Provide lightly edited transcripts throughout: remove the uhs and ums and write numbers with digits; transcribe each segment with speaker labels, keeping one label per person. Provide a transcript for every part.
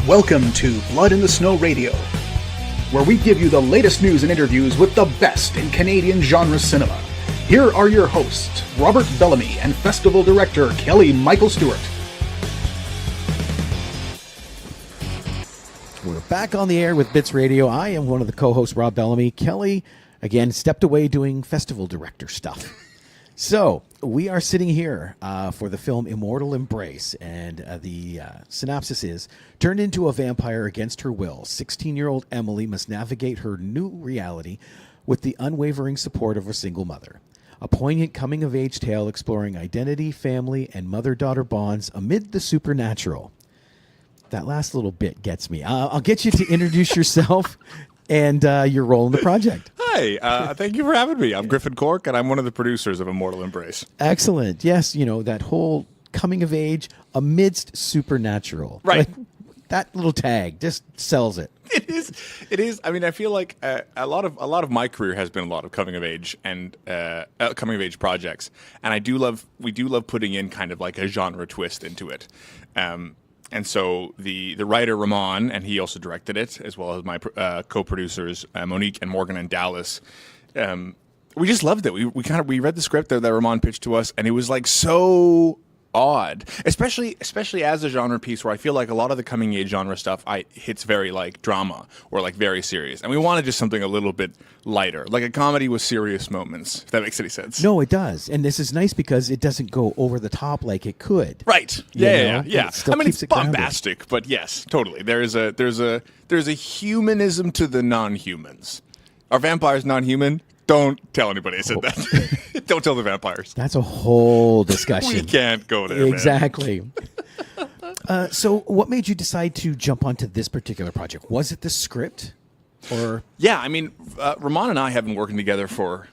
Speaker 1: Welcome to Blood in the Snow Radio, where we give you the latest news and interviews with the best in Canadian genre cinema. Here are your hosts, Robert Bellamy and Festival Director Kelly Michael Stewart.
Speaker 2: We're back on the air with Bits Radio. I am one of the co-hosts, Rob Bellamy. Kelly, again, stepped away doing festival director stuff. So, we are sitting here for the film Immortal Embrace, and the synopsis is, turned into a vampire against her will, 16-year-old Emily must navigate her new reality with the unwavering support of her single mother. A poignant coming-of-age tale exploring identity, family, and mother-daughter bonds amid the supernatural. That last little bit gets me. I'll get you to introduce yourself and your role in the project.
Speaker 3: Hi, thank you for having me. I'm Griffin Cork, and I'm one of the producers of Immortal Embrace.
Speaker 2: Excellent. Yes, you know, that whole coming of age amidst supernatural.
Speaker 3: Right.
Speaker 2: Like, that little tag just sells it.
Speaker 3: It is. I mean, I feel like a lot of my career has been a lot of coming of age and coming of age projects, and we do love putting in kind of like a genre twist into it. And so the writer Ramon, and he also directed it, as well as my co-producers Monique and Morgan and Dallas. We just loved it. We read the script that Ramon pitched to us, and it was like so odd, especially as a genre piece where I feel like a lot of the coming age genre stuff hits very like drama or like very serious, and we wanted just something a little bit lighter, like a comedy with serious moments, if that makes any sense.
Speaker 2: No, it does. And this is nice because it doesn't go over the top like it could.
Speaker 3: Right.
Speaker 2: Yeah.
Speaker 3: I mean, it's bombastic, but yes, totally. There's a humanism to the non-humans. Are vampires non-human? Don't tell anybody I said that. Don't tell the vampires.
Speaker 2: That's a whole discussion.
Speaker 3: We can't go there,
Speaker 2: exactly. So what made you decide to jump onto this particular project? Was it the script? Or
Speaker 3: yeah, I mean, Ramon and I have been working together for,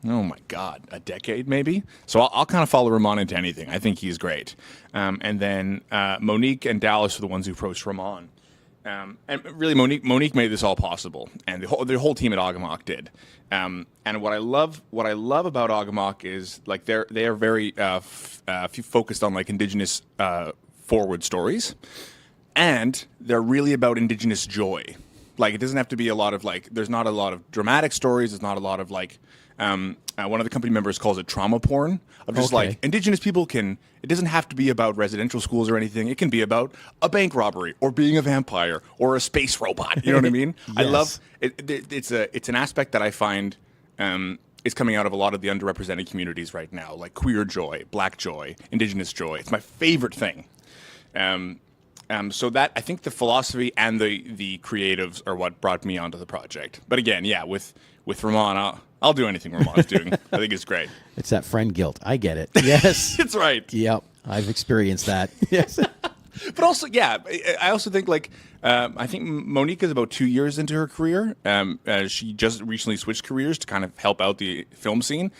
Speaker 3: oh my God, a decade maybe. So I'll kind of follow Ramon into anything. I think he's great. And then Monique and Dallas are the ones who approached Ramon. And really, Monique made this all possible, and the whole team at Ogamok did. And what I love about Ogamok is like they are very focused on like Indigenous forward stories, and they're really about Indigenous joy. Like it doesn't have to be a lot of like. There's not a lot of dramatic stories. There's not a lot of like. One of the company members calls it trauma porn. Of just like Indigenous people can. It doesn't have to be about residential schools or anything. It can be about a bank robbery or being a vampire or a space robot. You know what I mean?
Speaker 2: Yes.
Speaker 3: I love it. It's an aspect that I find is coming out of a lot of the underrepresented communities right now, like queer joy, black joy, Indigenous joy. It's my favorite thing. So that I think the philosophy and the creatives are what brought me onto the project. But again, yeah, with Ramon, I'll do anything Ramon's doing. I think it's great.
Speaker 2: it's that friend guilt. I get it. Yes.
Speaker 3: It's right.
Speaker 2: Yep. I've experienced that. Yes.
Speaker 3: But also, yeah, I also think like I think Monique is about 2 years into her career. She just recently switched careers to kind of help out the film scene.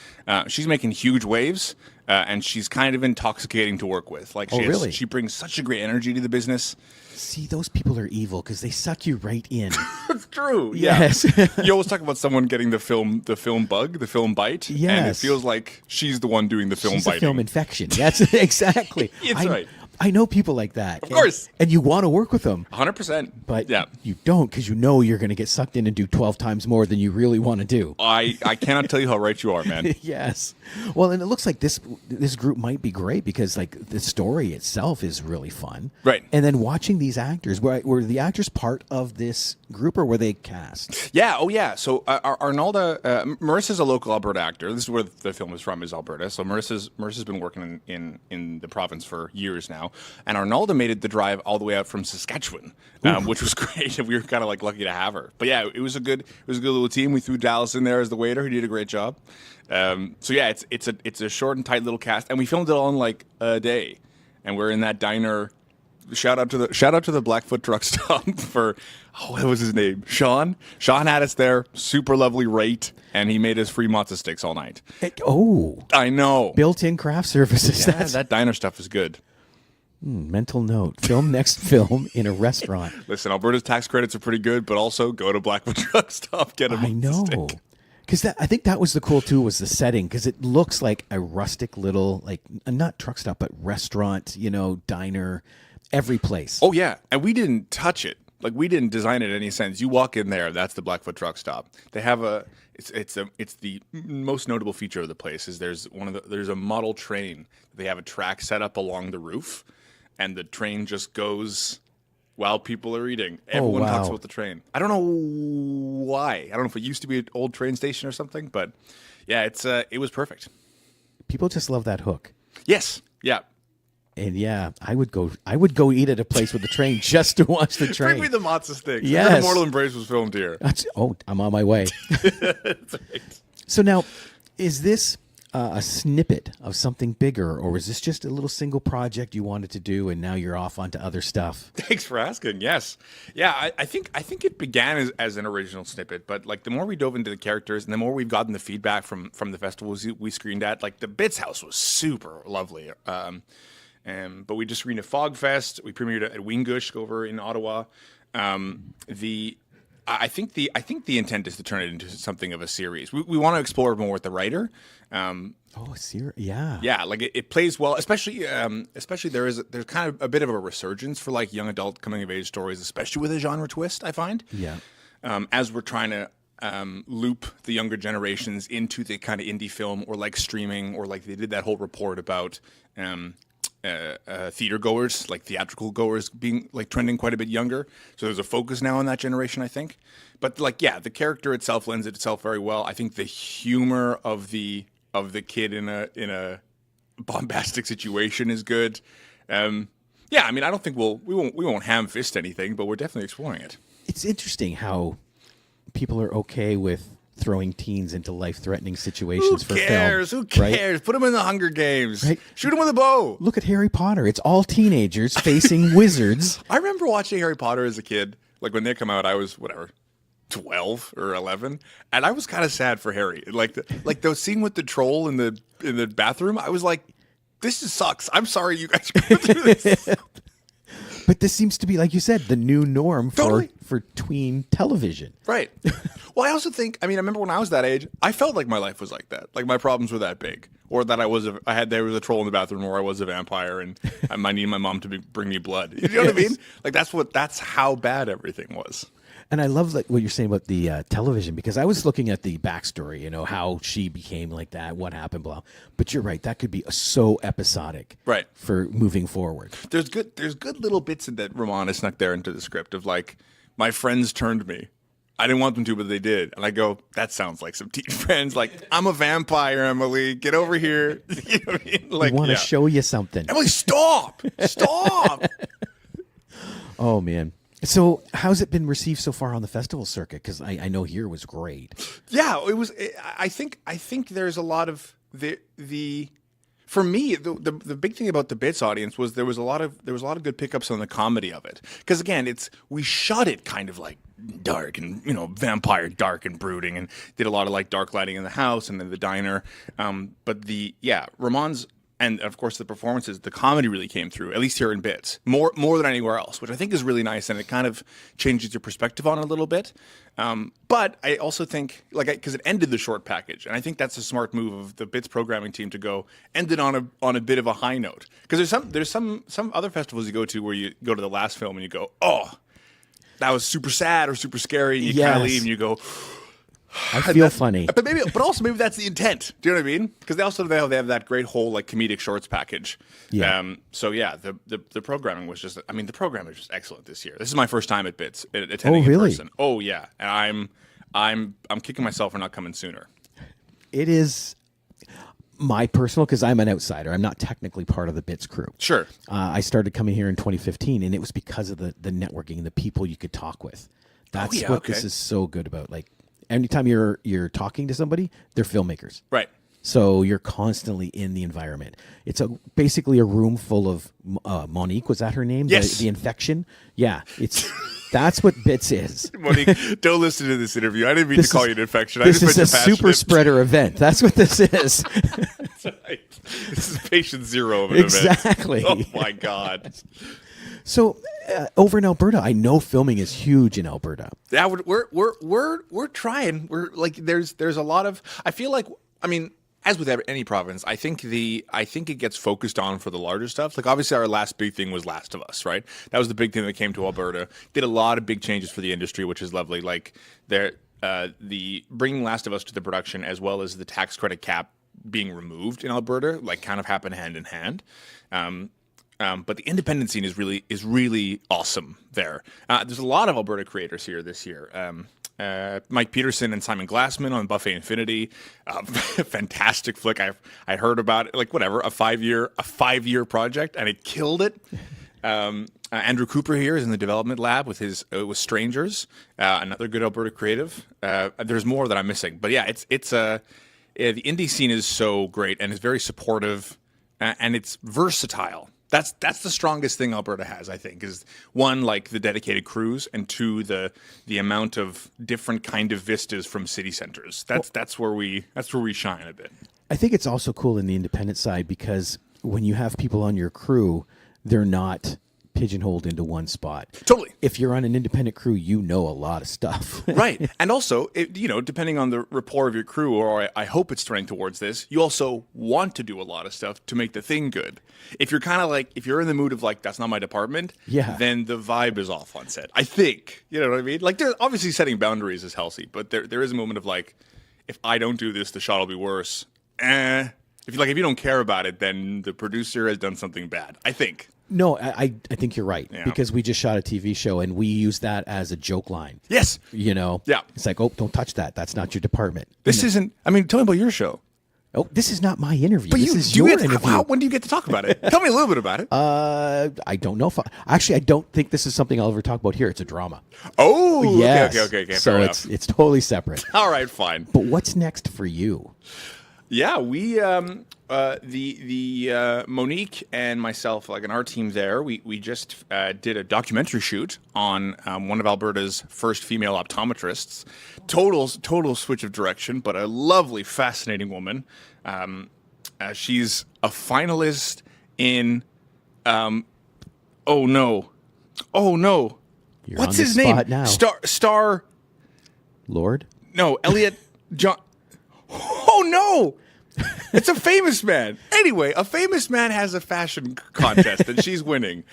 Speaker 3: She's making huge waves, and she's kind of intoxicating to work with. Like,
Speaker 2: really?
Speaker 3: She brings such a great energy to the business.
Speaker 2: See, those people are evil because they suck you right in.
Speaker 3: It's true.
Speaker 2: Yes.
Speaker 3: Yeah. You always talk about someone getting the film bug, the film bite.
Speaker 2: Yes.
Speaker 3: And it feels like she's the one doing the film
Speaker 2: She's
Speaker 3: biting.
Speaker 2: The film infection. That's exactly.
Speaker 3: It's right.
Speaker 2: I know people like that.
Speaker 3: Of course.
Speaker 2: And you want to work with them.
Speaker 3: 100%.
Speaker 2: But
Speaker 3: yeah.
Speaker 2: you don't because you know you're going to get sucked in and do 12 times more than you really want to do.
Speaker 3: I cannot tell you how right you are, man.
Speaker 2: Yes. Well, and it looks like this group might be great because like the story itself is really fun.
Speaker 3: Right.
Speaker 2: And then watching these actors, were the actors part of this group or were they cast?
Speaker 3: Yeah. Oh, yeah. So Arnalda, Marissa's a local Alberta actor. This is where the film is from, is Alberta. So Marissa's been working in the province for years now. And Arnalda made it the drive all the way out from Saskatchewan, which was great. We were kind of like lucky to have her. But yeah, it was a good little team. We threw Dallas in there as the waiter. He did a great job. So yeah, it's a short and tight little cast, and we filmed it all in like a day. And we're in that diner. Shout out to the Blackfoot truck stop for what was his name? Sean. Sean had us there. Super lovely rate, and he made us free matzo sticks all night. I know.
Speaker 2: Built-in craft services.
Speaker 3: Yeah, that diner stuff is good.
Speaker 2: Mental note. Film next film in a restaurant.
Speaker 3: Listen, Alberta's tax credits are pretty good, but also go to Blackwood Truck Stop, get a matzo stick.
Speaker 2: Because I think that was the cool too, was the setting, because it looks like a rustic little, like not truck stop, but restaurant, diner. every place.
Speaker 3: Oh yeah, and we didn't touch it. Like we didn't design it in any sense. You walk in there, that's the Blackfoot truck stop. They have it's the most notable feature of the place is there's a model train. They have a track set up along the roof, and the train just goes while people are eating. Everyone talks about the train. I don't know why. I don't know if it used to be an old train station or something, but yeah, it was perfect.
Speaker 2: People just love that hook.
Speaker 3: Yes. Yeah.
Speaker 2: And yeah, I would go eat at a place with the train just to watch the train.
Speaker 3: Bring me the matzo sticks.
Speaker 2: Yes.
Speaker 3: Immortal Embrace was filmed here.
Speaker 2: I'm on my way.
Speaker 3: That's right.
Speaker 2: So now, is this a snippet of something bigger, or is this just a little single project you wanted to do, and now you're off onto other stuff?
Speaker 3: Thanks for asking. Yes, yeah. I think it began as an original snippet, but like the more we dove into the characters, and the more we've gotten the feedback from the festivals we screened at, like the Bits House was super lovely. But we just screened at Fogfest. We premiered at Weengush over in Ottawa. I think the intent is to turn it into something of a series. We want to explore more with the writer.
Speaker 2: Yeah.
Speaker 3: Yeah, like it plays well, especially there's kind of a bit of a resurgence for like young adult coming of age stories, especially with a genre twist. I find.
Speaker 2: Yeah.
Speaker 3: As we're trying to loop the younger generations into the kind of indie film or like streaming, or like they did that whole report about theater goers, like theatrical goers, being like trending quite a bit younger. So there's a focus now on that generation, I think. But like, yeah, the character itself lends itself very well. I think the humor of the kid in a bombastic situation is good. Yeah, I mean, I don't think we won't ham fist anything, but we're definitely exploring it.
Speaker 2: It's interesting how people are okay with throwing teens into life-threatening situations for film.
Speaker 3: Who cares?
Speaker 2: Right?
Speaker 3: Put them in the Hunger Games.
Speaker 2: Right?
Speaker 3: Shoot them with a bow.
Speaker 2: Look at Harry Potter. It's all teenagers facing wizards.
Speaker 3: I remember watching Harry Potter as a kid. Like when they come out, I was 12 or 11, and I was kind of sad for Harry. Like the scene with the troll in the bathroom. I was like, this just sucks. I'm sorry you guys are going through this.
Speaker 2: But this seems to be, like you said, the new norm
Speaker 3: Totally.
Speaker 2: for tween television.
Speaker 3: Right. Well, I also think, I remember when I was that age, I felt like my life was like that. Like my problems were that big, or that there was a troll in the bathroom, or I was a vampire, and I needed my mom to bring me blood. You know what I mean? Like that's how bad everything was.
Speaker 2: And I love like what you're saying about the television, because I was looking at the backstory, how she became like that, what happened, blah. But you're right, that could be so episodic,
Speaker 3: right,
Speaker 2: for moving forward.
Speaker 3: There's good little bits in that Ramona snuck there into the script of like, my friends turned me. I didn't want them to, but they did. And I go, that sounds like some teen friends. Like, I'm a vampire, Emily. Get over here. You know what I mean? Like,
Speaker 2: I want to show you something.
Speaker 3: Emily, stop! Stop!
Speaker 2: Oh man. So, how's it been received so far on the festival circuit? Because I know here was great.
Speaker 3: Yeah, it was. I think there's a lot of the. For me, the big thing about the Bits audience was there was a lot of good pickups on the comedy of it. Because again, we shot it kind of like dark and vampire dark and brooding, and did a lot of like dark lighting in the house and then the diner. But Ramon's. And of course, the performances, the comedy really came through, at least here in Bits, more than anywhere else, which I think is really nice, and it kind of changes your perspective on it a little bit. But I also think, because it ended the short package, and I think that's a smart move of the Bits programming team to go end it on a bit of a high note. Because there's some other festivals you go to where you go to the last film and you go, oh, that was super sad or super scary, and you kind of leave and you go,
Speaker 2: I feel funny.
Speaker 3: But also maybe that's the intent. Do you know what I mean? Because they have that great whole like comedic shorts package.
Speaker 2: Yeah.
Speaker 3: So yeah, the programming was just. The program is just excellent this year. This is my first time at Bits attending in person. Oh yeah, and I'm kicking myself for not coming sooner.
Speaker 2: It is my personal, because I'm an outsider. I'm not technically part of the Bits crew.
Speaker 3: Sure.
Speaker 2: I started coming here in 2015, and it was because of the networking and the people you could talk with. That's what this is so good about. Like, anytime you're talking to somebody, they're filmmakers.
Speaker 3: Right.
Speaker 2: So you're constantly in the environment. It's basically a room full of Monique. Was that her name?
Speaker 3: Yes.
Speaker 2: The infection. Yeah. That's what Bits is.
Speaker 3: Monique, don't listen to this interview. I didn't mean to call you an infection.
Speaker 2: This is a super spreader event. That's what this is.
Speaker 3: That's right. This is patient zero of an
Speaker 2: exactly.
Speaker 3: event. Oh my God.
Speaker 2: So over in Alberta, I know filming is huge in Alberta.
Speaker 3: Yeah, we're trying. We're like there's a lot of. I feel like as with any province, I think it gets focused on for the larger stuff. Like obviously our last big thing was Last of Us, right? That was the big thing that came to Alberta. Did a lot of big changes for the industry, which is lovely. Like the bringing Last of Us to the production, as well as the tax credit cap being removed in Alberta, like kind of happen hand in hand. But the independent scene is really awesome there. There's a lot of Alberta creators here this year. Mike Peterson and Simon Glassman on Buffet Infinity, fantastic flick. I heard about it, like whatever, a 5-year project, and it killed it. Andrew Cooper here is in the development lab with with Strangers, another good Alberta creative. There's more that I'm missing, but yeah, the indie scene is so great and it's very supportive, and it's versatile. That's the strongest thing Alberta has, I think, is one, like the dedicated crews, and two, the amount of different kind of vistas from city centers. That's where we shine a bit.
Speaker 2: I think it's also cool in the independent side because when you have people on your crew, they're not pigeonholed into one spot.
Speaker 3: Totally.
Speaker 2: If you're on an independent crew, you know a lot of stuff.
Speaker 3: Right. And also, depending on the rapport of your crew, or I hope it's trending towards this, you also want to do a lot of stuff to make the thing good. If you're kind of like, if you're in the mood of like, that's not my department, then the vibe is off on set. I think, you know what I mean? Like, there's obviously setting boundaries is healthy, but there is a moment of like, if I don't do this, the shot will be worse. If you don't care about it, then the producer has done something bad, I think.
Speaker 2: No, I think you're right, because we just shot a TV show and we use that as a joke line.
Speaker 3: Yes.
Speaker 2: Yeah. It's like, oh, don't touch that. That's not your department.
Speaker 3: This isn't, I mean, tell me about your show.
Speaker 2: Oh, this is not my interview.
Speaker 3: But
Speaker 2: this is your interview.
Speaker 3: When do you get to talk about it? Tell me a little bit about it.
Speaker 2: I don't know if I don't think this is something I'll ever talk about here. It's a drama.
Speaker 3: Oh,
Speaker 2: yes.
Speaker 3: Okay.
Speaker 2: So it's totally separate.
Speaker 3: All right, fine.
Speaker 2: But what's next for you?
Speaker 3: Yeah, we the Monique and myself, like in our team there, we just did a documentary shoot on one of Alberta's first female optometrists. Total switch of direction, but a lovely, fascinating woman. She's a finalist in oh no,
Speaker 2: You're
Speaker 3: what's
Speaker 2: on
Speaker 3: his
Speaker 2: the
Speaker 3: name?
Speaker 2: spot now.
Speaker 3: Star
Speaker 2: Lord?
Speaker 3: No, Elliot John. Oh no! It's a famous man. Anyway, a famous man has a fashion contest and she's winning.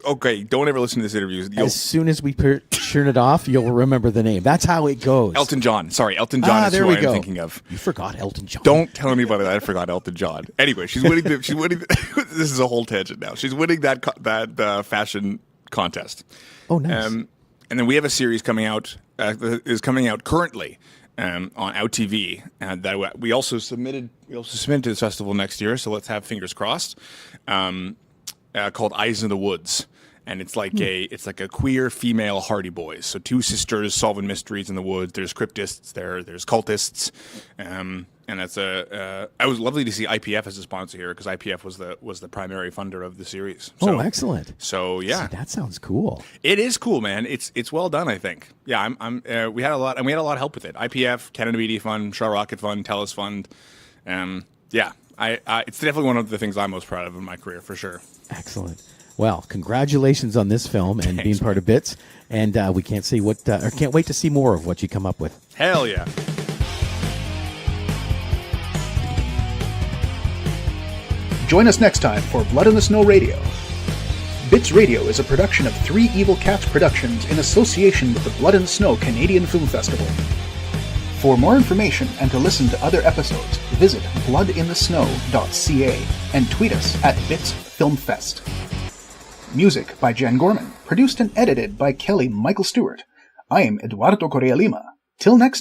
Speaker 3: Okay, don't ever listen to this interview.
Speaker 2: As soon as we turn it off, you'll remember the name. That's how it goes.
Speaker 3: Elton John. Sorry, Elton John is who I'm thinking of.
Speaker 2: You forgot Elton John.
Speaker 3: Don't tell anybody that I forgot Elton John. Anyway, she's winning. This is a whole tangent now. She's winning that fashion contest.
Speaker 2: Oh, nice.
Speaker 3: And then we have a series coming out. Is coming out currently. On Out TV, that we also submitted to this festival next year. So let's have fingers crossed. Called Eyes in the Woods, and it's like a queer female Hardy Boys. So two sisters solving mysteries in the woods. There's cryptists there's cultists, and that's I was lovely to see IPF as a sponsor here because IPF was the primary funder of the series. So,
Speaker 2: excellent.
Speaker 3: So yeah,
Speaker 2: that sounds cool.
Speaker 3: It is cool, man. It's well done, I think. Yeah, we had a lot of help with it. IPF, Canada Media Fund, Shaw Rocket Fund, TELUS Fund. Yeah, it's definitely one of the things I'm most proud of in my career, for sure.
Speaker 2: Excellent. Well, congratulations on this film and being part of Bits. And we can't wait to see more of what you come up with.
Speaker 3: Hell yeah.
Speaker 1: Join us next time for Blood in the Snow Radio. Bits Radio is a production of Three Evil Cats Productions in association with the Blood in the Snow Canadian Film Festival. For more information and to listen to other episodes, visit bloodinthesnow.ca and tweet us at BitsFilmFest. Music by Jan Gorman, produced and edited by Kelly Michael Stewart. I am Eduardo Correa Lima. Till next time.